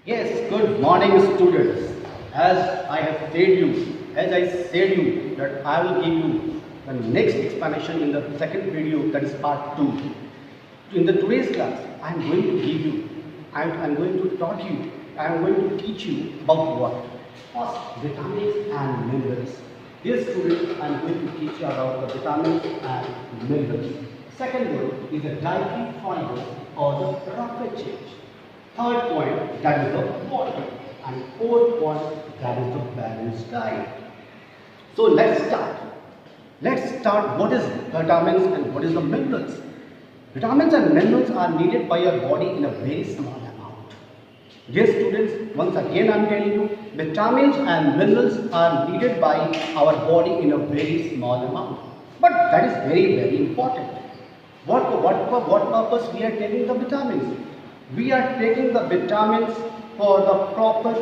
Yes, good morning students. As I said you that I will give you the next explanation in the second video, that is part 2. In the today's class, I am going to give you, I'm going to taught you, I am going to teach you about what? First, vitamins and minerals. Dear students, I am going to teach you about the vitamins and minerals. Second one is the dietary fibers or the rapid change. Third point, that is the water. And fourth point, that is the balanced diet. So let's start. Let's start what is vitamins and what is the minerals. Vitamins and minerals are needed by your body in a very small amount. Dear students, once again I am telling you, vitamins and minerals are needed by our body in a very small amount. But that is very, very important. What purpose we are taking the vitamins? We are taking the vitamins for the proper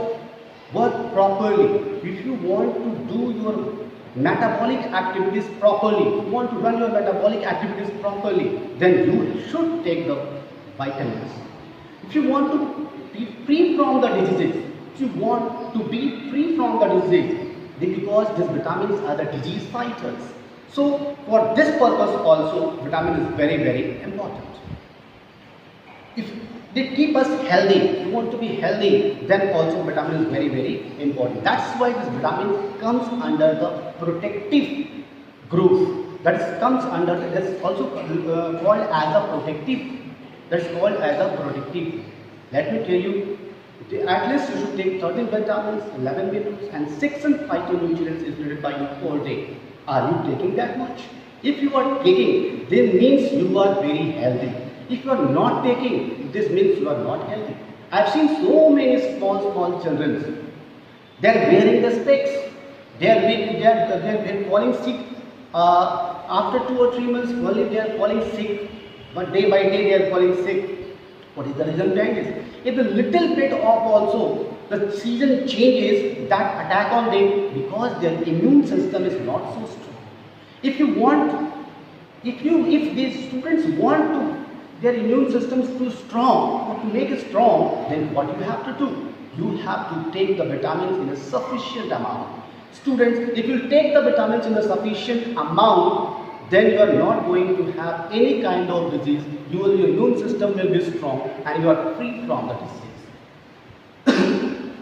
work properly. If you want to do your metabolic activities properly, if you want to run your metabolic activities properly, then you should take the vitamins. If you want to be free from the diseases, if you want to be free from the disease, because these vitamins are the disease fighters. So for this purpose also, vitamin is very, very important. If they keep us healthy, if you want to be healthy, then also vitamin is very, very important. That's why this vitamin comes under the protective group. That is also called as a protective. That's called as a protective. Let me tell you, at least you should take 13 vitamins, 11 minerals, and 6 phytonutrients is needed by you per day. Are you taking that much? If you are taking, then means you are very healthy. If you are not taking, this means you are not healthy. I have seen so many small children. They are wearing the specs. They are falling sick. After 2 or 3 months, only they are falling sick. But day by day they are falling sick. What is the reason behind this? If a little bit of also the season changes, that attack on them because their immune system is not so strong. If these students want to their immune system is too strong, or to make it strong, then what you have to do? You have to take the vitamins in a sufficient amount. Students, if you take the vitamins in a sufficient amount, then you are not going to have any kind of disease. Your immune system will be strong and you are free from the disease.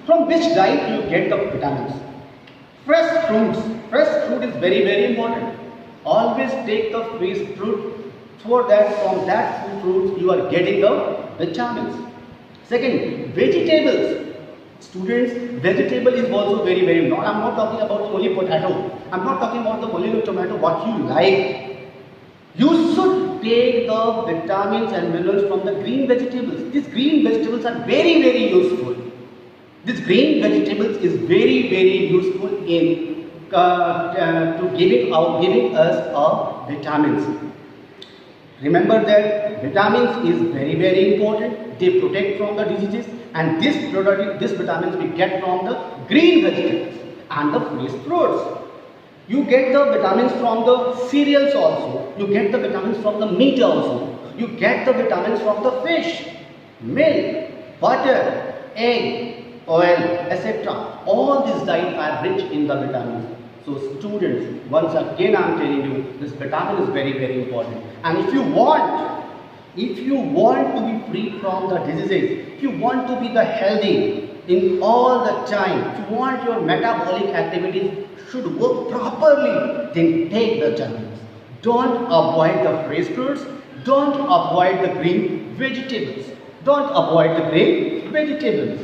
From which diet you get the vitamins? Fresh fruits. Fresh fruit is very, very important. Always take the fresh fruit. For that, from that fruits you are getting the vitamins. Second, vegetables. Students, vegetable is also very, very important. I'm not talking about only potato. I'm not talking about the only tomato, what you like. You should take the vitamins and minerals from the green vegetables. These green vegetables are very, very useful. This green vegetables is very, very useful in giving us vitamins. Remember that vitamins is very, very important. They protect from the diseases, and this vitamins we get from the green vegetables and the fresh fruits. You get the vitamins from the cereals also. You get the vitamins from the meat also. You get the vitamins from the fish, milk, butter, egg, oil, etc. All these diets are rich in the vitamins. So students, once again I am telling you, this vitamin is very, very important. And if you want to be free from the diseases, if you want to be the healthy in all the time, if you want your metabolic activities should work properly, then take the vitamins. Don't avoid the fresh fruits. Don't avoid the green vegetables. Don't avoid the green vegetables.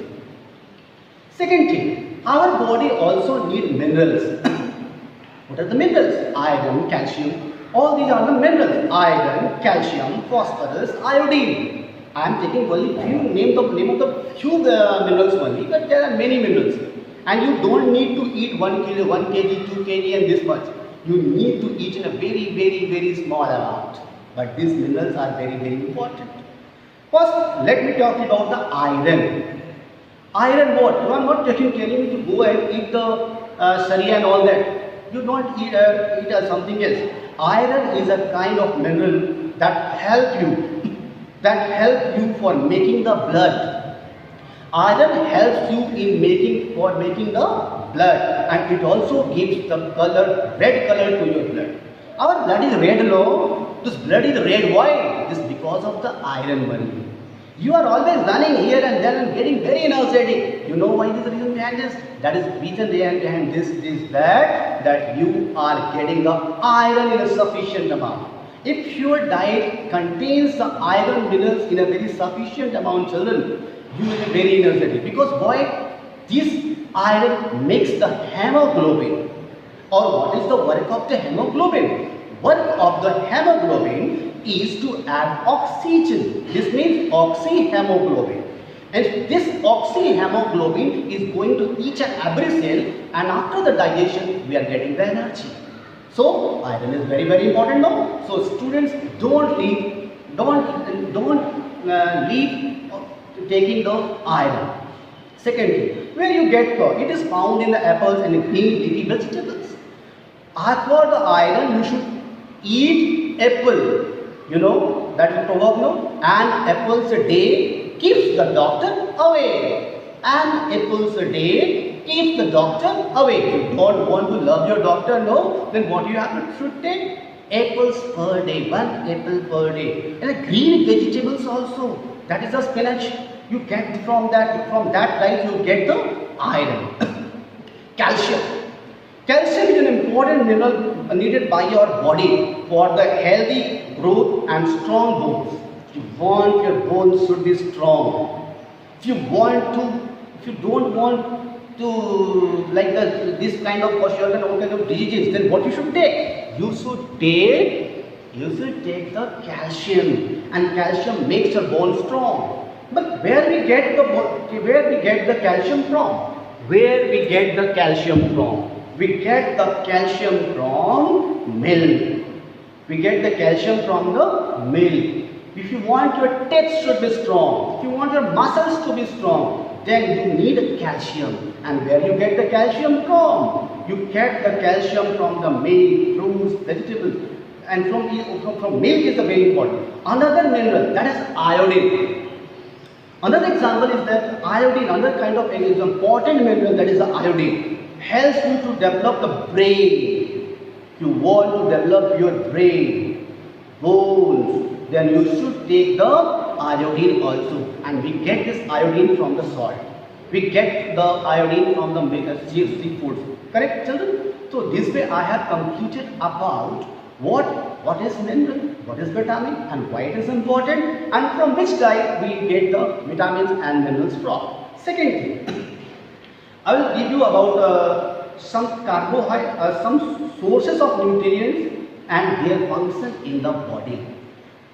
Second thing, our body also needs minerals. What are the minerals? Iron, calcium. All these are the minerals. Iron, calcium, phosphorus, iodine. I am taking only name of the few minerals only, but there are many minerals. And you don't need to eat 1 kg, 1 kg, 2 kg and this much. You need to eat in a very, very, very small amount. But these minerals are very, very important. First, let me talk about the iron. Iron what? You are not telling me to go and eat the sharia and all that. You don't eat something else. Iron is a kind of mineral that help you for making the blood. Iron helps you in making the blood, and it also gives the color, red color to your blood. Our blood is red, no? This blood is red. Why? This is because of the iron only. You are always running here and there and getting very energetic. You know why this reason behind this? That is reason behind this is that you are getting the iron in a sufficient amount. If your diet contains the iron minerals in a very sufficient amount, children, you will be very energetic. Because why? This iron makes the hemoglobin. Or what is the work of the hemoglobin? Work of the hemoglobin is to add oxygen. This means oxyhemoglobin. And this oxyhemoglobin is going to each and every cell, and after the digestion we are getting the energy. So iron is very, very important now. So students, don't leave taking the iron. Secondly, where you get it is found in the apples and green leafy vegetables. For the iron, you should eat apple. You know that is proverb, no? An apples a day keeps the doctor away. An apples a day keeps the doctor away. If you don't want to love your doctor, no, then what you have to should take? Apples per day, 1 apple per day. And the green vegetables also. That is the spinach. You get from that rice you get the iron. Calcium. Calcium is an important mineral needed by your body for the healthy growth and strong bones. If you want your bones should be strong. If you don't want to like this kind of posture and all kind of diseases, then what you should take? You should take the calcium, and calcium makes your bone strong. But where we get the calcium from? Where we get the calcium from? We get the calcium from milk. We get the calcium from the milk. If you want your teeth should be strong, if you want your muscles to be strong, then you need calcium. And where you get the calcium from? You get the calcium from the milk, fruits, vegetables. And from milk is the very important. Another mineral, that is iodine. Another example is that iodine, another kind of important mineral, that is the iodine, helps you to develop the brain. If you want to develop your brain, bones, then you should take the iodine also. And we get this iodine from the salt. We get the iodine from the seafoods. Correct, children? So this way I have completed about what is mineral, what is vitamin, and why it is important, and from which diet we get the vitamins and minerals from. Secondly, I will give you about some sources of nutrients and their function in the body.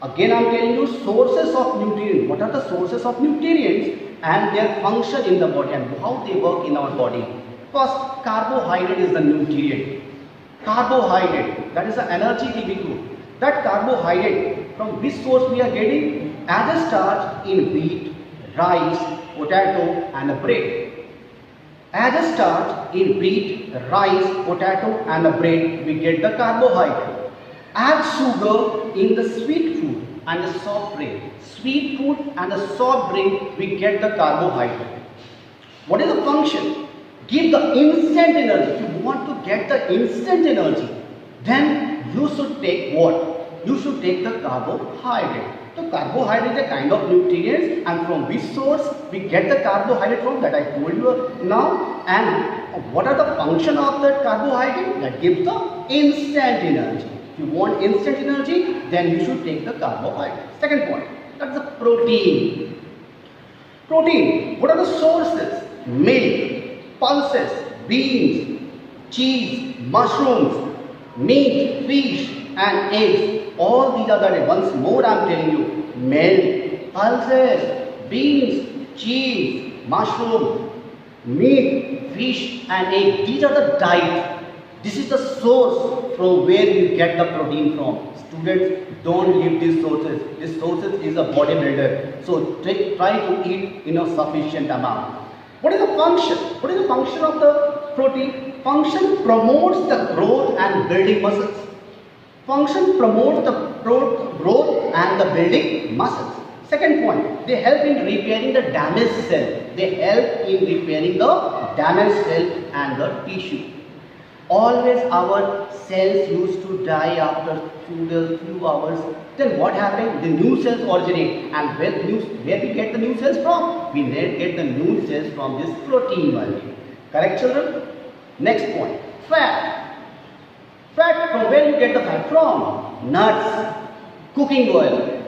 Again, I am telling you sources of nutrients. What are the sources of nutrients and their function in the body and how they work in our body? First, carbohydrate is the nutrient. Carbohydrate, that is the energy giving food. That carbohydrate, from which source we are getting? As a starch in wheat, rice, potato and bread. As a starch in wheat, rice, potato and bread, we get the carbohydrate. Add sugar in the sweet food and the soft drink. Sweet food and the soft drink, we get the carbohydrate. What is the function? Give the instant energy. If you want to get the instant energy, then you should take what? You should take the carbohydrate. So carbohydrate is a kind of nutrients, and from which source we get the carbohydrate from, that I told you now. And what are the function of that carbohydrate? That gives the instant energy. If you want instant energy, then you should take the carbohydrate. Second point, that's the protein. Protein, what are the sources? Milk, pulses, beans, cheese, mushrooms, meat, fish and eggs. All these are the, once more I am telling you, milk, pulses, beans, cheese, mushroom, meat, fish and egg. These are the diet. This is the source from where you get the protein from. Students, don't leave these sources. This sources is a bodybuilder. So try to eat in a sufficient amount. What is the function? What is the function of the protein? Function promotes the growth and building muscles. Function promotes the growth and the building muscles. Second point, they help in repairing the damaged cell. They help in repairing the damaged cell and the tissue. Always our cells used to die after few hours. Then what happened? The new cells originate. And where we get the new cells from? We get the new cells from this protein only. Correct, children? Next point, fat. Fat, from where you get the fat from? Nuts, cooking oil,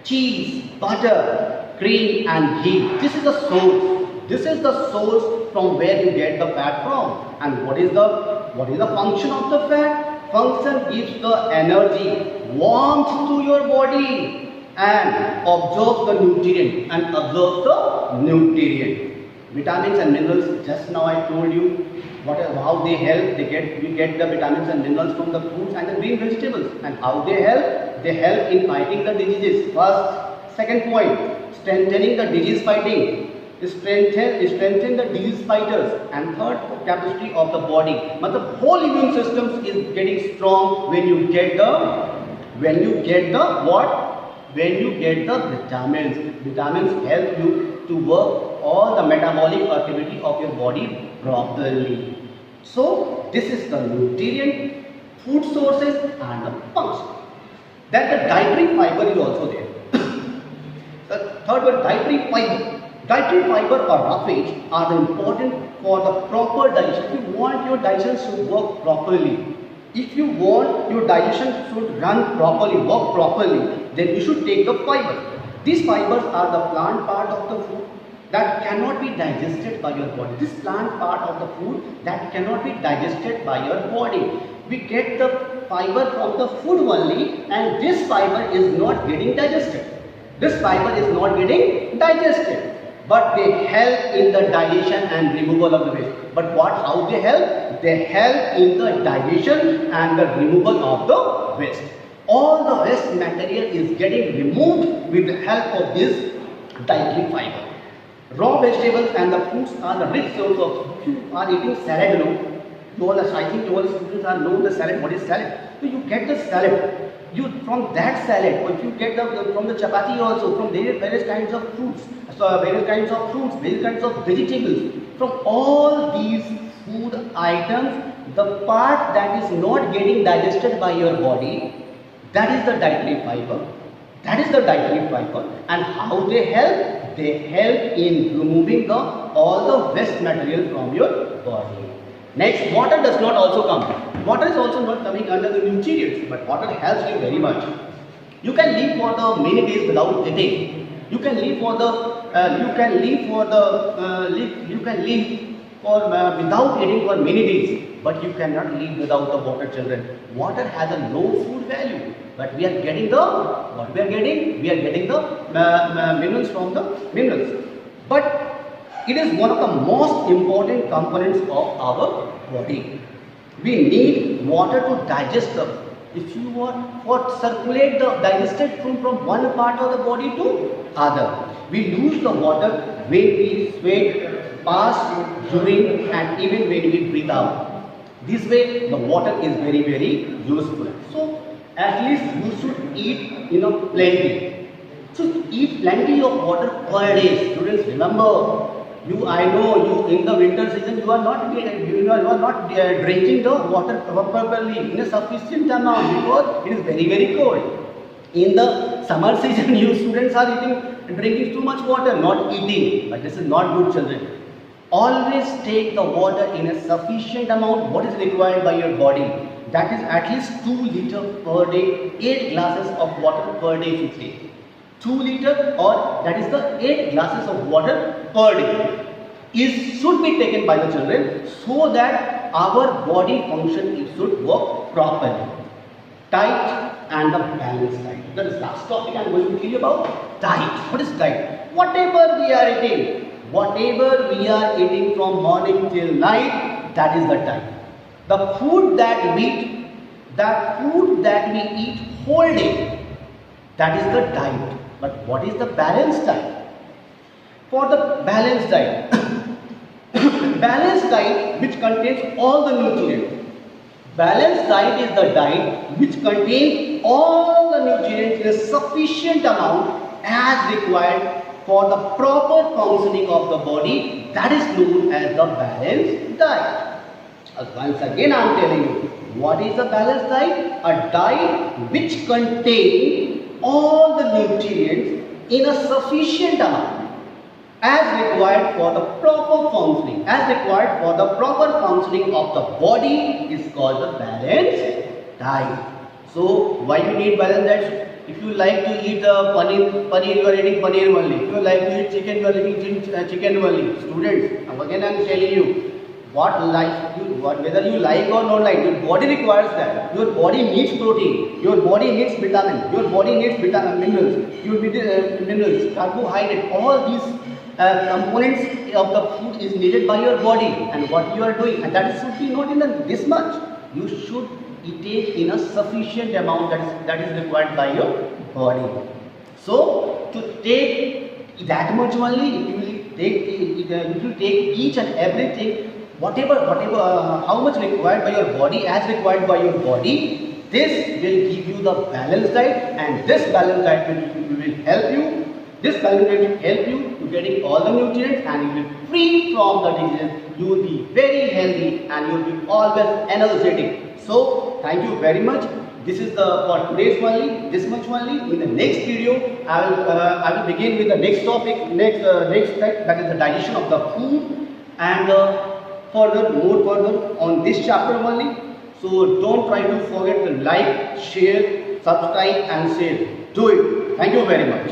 cheese, butter, cream and ghee. This is the source. This is the source from where you get the fat from. And what is the function of the fat? Function gives the energy, warmth to your body and absorbs the nutrient Vitamins and minerals, just now I told you how they help. We get the vitamins and minerals from the fruits and the green vegetables. And how they help? They help in fighting the diseases. First, second point, strengthening the disease fighting. Strengthen the disease fighters. And third, capacity of the body. But the whole immune system is getting strong when you get the vitamins. Vitamins help you to work all the metabolic activity of your body properly. So this is the nutrient, food sources and the function. Then the dietary fiber is also there. The third one, dietary fiber. Dietary fiber or roughage are important for the proper digestion. If you want your digestion should work properly, if you want your digestion should run properly, work properly, then you should take the fiber. These fibers are the plant part of the food that cannot be digested by your body. This plant part of the food that cannot be digested by your body. We get the fiber from the food only, and this fiber is not getting digested. This fiber is not getting digested. But they help in the digestion and removal of the waste. But how they help? They help in the digestion and the removal of the waste. All the waste material is getting removed with the help of this dietary fiber. Raw vegetables and the fruits are the rich source of. If you are eating salad, I think all the students are know the salad. What is salad? So you get the salad. From that salad, or if you get from the chapati also, from various kinds of fruits, various kinds of vegetables, from all these food items, the part that is not getting digested by your body, that is the dietary fiber. And how they help? They help in removing all the waste material from your body. Next, water does not also come. Water is also not coming under the nutrients, but water helps you very much. You can live for the many days without eating. You can live without eating for many days, but you cannot live without the water, children. Water has a low food value, but we are getting minerals from the minerals. But it is one of the most important components of our body. We need water to digest the. If you want circulate the digested food from one part of the body to other, we lose the water when we sweat, pass, urine, and even when we breathe out. This way, the water is very, very useful. So, at least you should eat plenty. So, eat plenty of water per day. Students, remember. I know you in the winter season you are not drinking the water properly in a sufficient amount because it is very, very cold. In the summer season, you students are drinking too much water, not eating. But this is not good, children. Always take the water in a sufficient amount. What is required by your body? That is at least 2 liters per day. 8 glasses of water per day should take. 2 liters, or that is the 8 glasses of water per day should be taken by the children so that our body function should work properly. Diet and the balanced diet. That is the last topic I am going to tell you about. Diet. What is diet? Whatever we are eating from morning till night, that is the diet. The food that we eat whole day, that is the diet. But what is the balanced diet? For the balanced diet, balanced diet which contains all the nutrients. Balanced diet is the diet which contains all the nutrients in a sufficient amount as required for the proper functioning of the body, that is known as the balanced diet. Once again I am telling you, what is a balanced diet? A diet which contains all the nutrients in a sufficient amount as required for the proper functioning, of the body is called the balanced diet. So why you need balanced diet? If you like to eat paneer, you are eating paneer only. If you like to eat chicken, you are eating chicken only. Students, again I am telling you, whether you like or not like, your body requires that. Your body needs protein, your body needs vitamin, your body needs minerals, carbohydrate. All these components of the food is needed by your body, and what you are doing, and that should be not in this much. You should take in a sufficient amount that is required by your body. So to take that much only, if you take each and everything, whatever how much required by your body, as required by your body, this will give you the balanced diet, and this balanced diet will help you. This balanced diet will help you to getting all the nutrients, and you will be free from the diseases. You will be very healthy, and you will be always energetic. So thank you very much. This is for today's only, this much only. In the next video, I will begin with the next topic, next step, that is the digestion of the food, and more further on this chapter only. So don't try to forget to like, share, subscribe and share. Do it. Thank you very much.